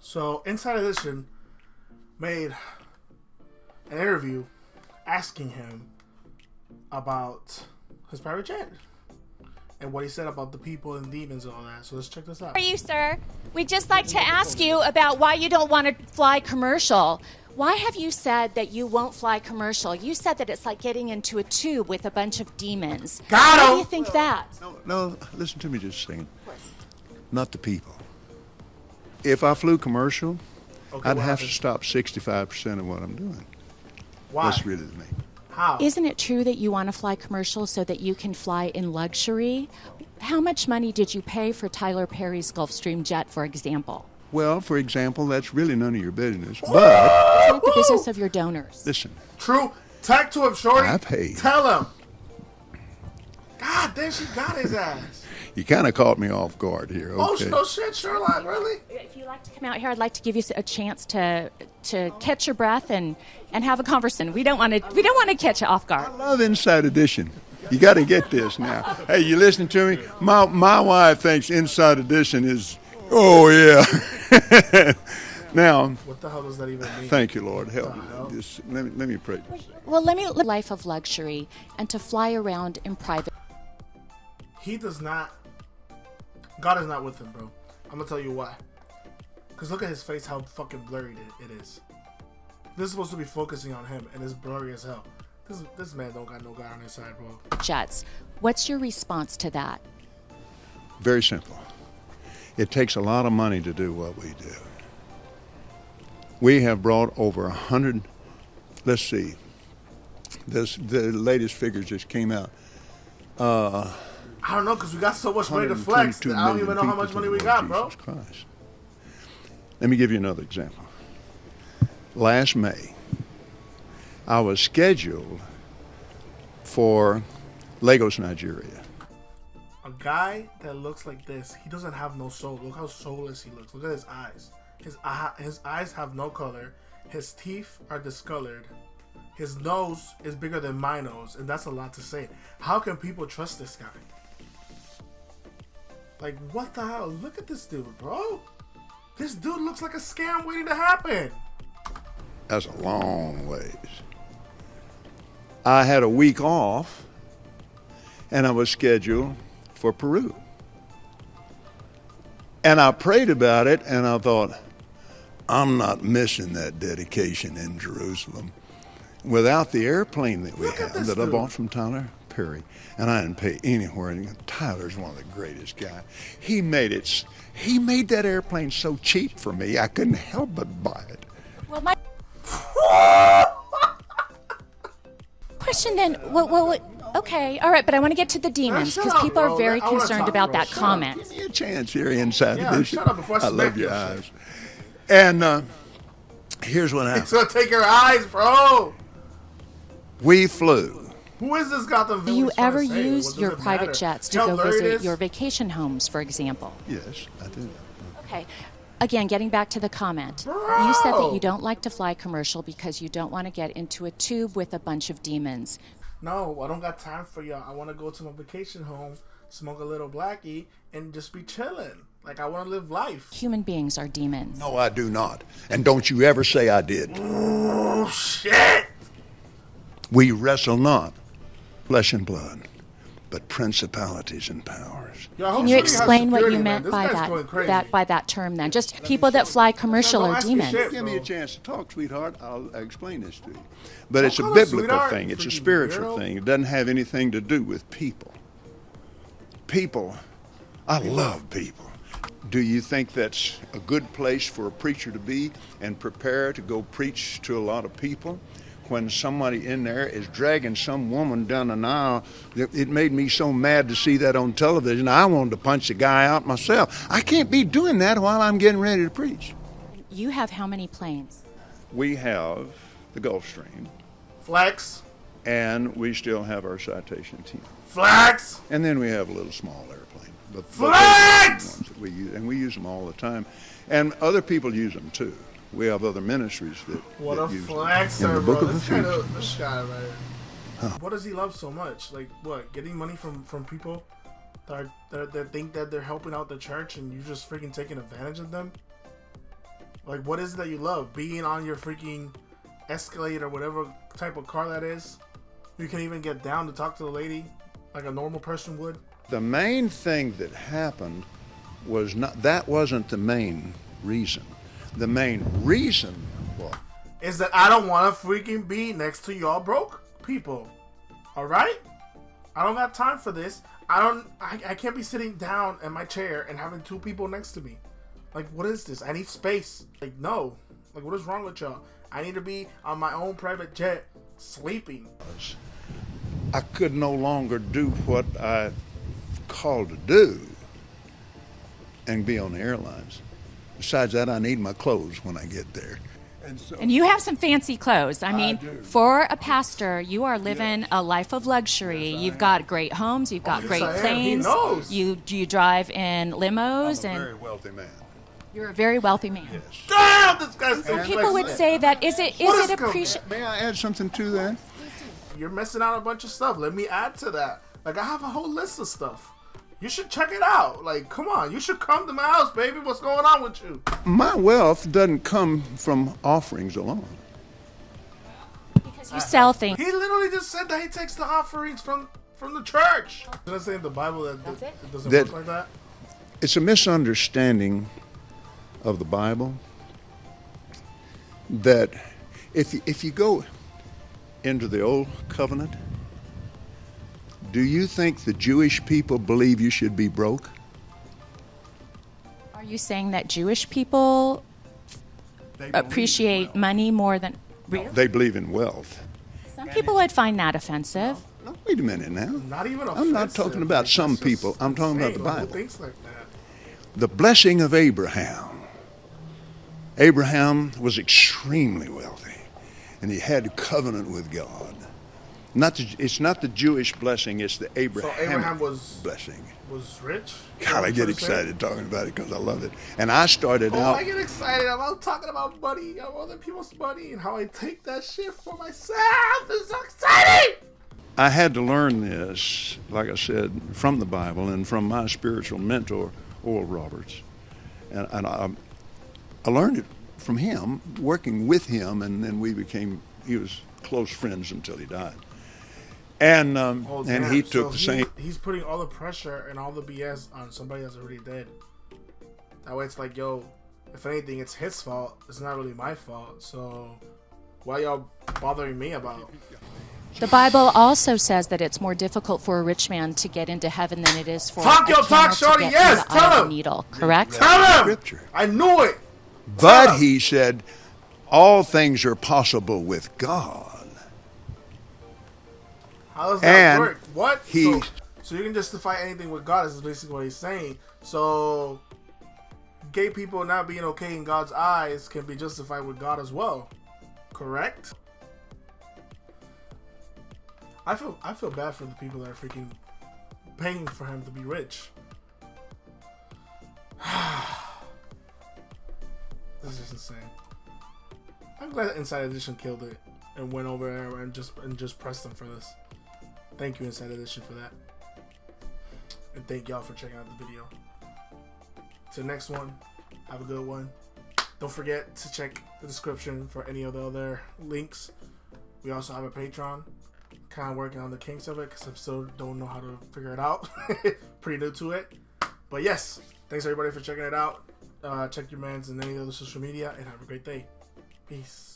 So Inside Edition made an interview asking him about his private jet and what he said about the people and demons and all that. So let's check this out. How are you, sir? We'd just like to ask you about why you don't want to fly commercial. Why have you said that you won't fly commercial? You said that it's like getting into a tube with a bunch of demons. Got him! Why do you think that? No, listen to me just a second. Not the people. If I flew commercial, I'd have to stop 65% of what I'm doing. Why? That's really the main. How? Isn't it true that you want to fly commercial so that you can fly in luxury? How much money did you pay for Tyler Perry's Gulfstream jet, for example? Well, for example, that's really none of your business. But It's not the business of your donors. listen, True. Talk to him, shorty. I paid. Tell him. God damn, she got his ass. you kind of caught me off guard here. Okay. Oh, no shit, Sherlock, really? If you'd like to come out here, I'd like to give you a chance to catch your breath and have a conversation. We don't want to catch you off guard. I love Inside Edition. You got to get this now. Hey, you listening to me? My wife thinks Inside Edition is, oh yeah. Now, What the hell does that even mean? thank you, Lord. Help me. Just, let me pray. Well, let me live a life of luxury and to fly around in private. He does not. God is not with him, bro. I'm gonna tell you why. Because look at his face, how fucking blurry it is. This is supposed to be focusing on him, and it's blurry as hell. This man don't got no God on his side, bro. Jets. What's your response to that? Very simple. It takes a lot of money to do what we do. We have brought over 100, let's see, the latest figures just came out. I don't know, because we got so much money to flex that I don't even know how much money we got, bro. Jesus Christ. Let me give you another example. Last May, I was scheduled for Lagos, Nigeria. A guy that looks like this, he doesn't have no soul. Look how soulless he looks. Look at his eyes. His eyes have no color. His teeth are discolored. His nose is bigger than my nose, and that's a lot to say. How can people trust this guy? Like, what the hell? Look at this dude, bro. This dude looks like a scam waiting to happen. That's a long ways. I had a week off, and I was scheduled for Peru. And I prayed about it, and I thought, I'm not missing that dedication in Jerusalem. Without the airplane that we have, that I bought from Tyler Perry, and I didn't pay anywhere. And Tyler's one of the greatest guys. He made that airplane so cheap for me, I couldn't help but buy it. Well, my question then, okay, all right, but I want to get to the demons because people are very concerned about that comment. Give me a chance here, Inside Edition. Shut up before I love smack your your eyes. And here's what happened. It's gonna take your eyes, bro. We flew. Who is this Gotham Do villain? you ever use your private jets to go visit your vacation homes, for example? Yes, I do. Okay. Again, getting back to the comment. Bro! You said that you don't like to fly commercial because you don't want to get into a tube with a bunch of demons. No, I don't got time for y'all. I want to go to my vacation home, smoke a little blackie, and just be chilling. Like, I want to live life. Human beings are demons. No, I do not. And don't you ever say I did. Oh, shit! We wrestle not flesh and blood, but principalities and powers. Can you explain what you meant by that term then? Just people that fly commercial are demons. Give me a chance to talk, sweetheart. I'll explain this to you. But it's a biblical thing. It's a spiritual thing. It doesn't have anything to do with people. People, I love people. Do you think that's a good place for a preacher to be and prepare to go preach to a lot of people? When somebody in there is dragging some woman down an aisle, it made me so mad to see that on television. I wanted to punch the guy out myself. I can't be doing that while I'm getting ready to preach. You have how many planes? We have the Gulfstream. Flex. And we still have our Citation team. Flex. And then we have a little small airplane. Flex! Ones that we use, and we use them all the time. And other people use them too. We have other ministries that use flexer, them. In the book bro. of Ephesians. This guy, right? What does he love so much? Like, what? Getting money from people that think that they're helping out the church and you just freaking taking advantage of them? Like, what is it that you love? Being on your freaking Escalade or whatever type of car that is. You can even get down to talk to the lady like a normal person would. The main thing that happened was that wasn't the main reason. The main reason is that I don't want to freaking be next to y'all broke people. All right? I don't got time for this. I can't be sitting down in my chair and having two people next to me. Like, what is this? I need space. Like, no. Like, what is wrong with y'all? I need to be on my own private jet sleeping. I could no longer do what I called to do and be on the airlines. Besides that, I need my clothes when I get there. And you have some fancy clothes. I mean, for a pastor, you are living a life of luxury. You've got great homes. You've got great planes. You drive in limos. I'm a very wealthy man. You're a very wealthy man. Yes. Damn, this guy's So people would say that is it appreciated? May I add something to that? You're missing out a bunch of stuff. Let me add to that. Like, I have a whole list of stuff. You should check it out. Like, come on. You should come to my house, baby. What's going on with you? My wealth doesn't come from offerings alone. Because you sell things. He literally just said that he takes the offerings from the church. Did I say in the Bible that it doesn't work like that? It's a misunderstanding of the Bible that if you go into the Old Covenant, do you think the Jewish people believe you should be broke? Are you saying that Jewish people appreciate money more than... Really? They believe in wealth. Some people would find that offensive. No, wait a minute now. Not even offensive. I'm not talking about some people. I'm talking about the Bible. Who thinks like that? The blessing of Abraham. Abraham was extremely wealthy, and he had a covenant with God. It's not the Jewish blessing, it's the Abrahamic blessing. Was rich? God, I get excited talking about it because I love it. And I started out... I get excited about talking about money, other people's money, and how I take that shit for myself. It's so exciting! I had to learn this, like I said, from the Bible and from my spiritual mentor, Oral Roberts. And I learned it from him, working with him, and then he was close friends until he died. And he took the same. He's putting all the pressure and all the BS on somebody that's already dead. That way it's like, yo, if anything, it's his fault. It's not really my fault. So why y'all bothering me about? The Bible also says that it's more difficult for a rich man to get into heaven than it is for a camel to get through the eye of a needle. Correct? Tell him! Scripture. I knew it! But he said, all things are possible with God. How does that work? What? So you can justify anything with God is basically what he's saying. So gay people not being okay in God's eyes can be justified with God as well. Correct? I feel bad for the people that are freaking paying for him to be rich. This is just insane. I'm glad Inside Edition killed it and went over there and just pressed them for this. Thank you, Inside Edition, for that. And thank y'all for checking out the video. To the next one, have a good one. Don't forget to check the description for any of the other links. We also have a Patreon. Kind of working on the kinks of it because I still don't know how to figure it out. Pretty new to it. But yes, thanks everybody for checking it out. Check your mans and any other social media and have a great day. Peace.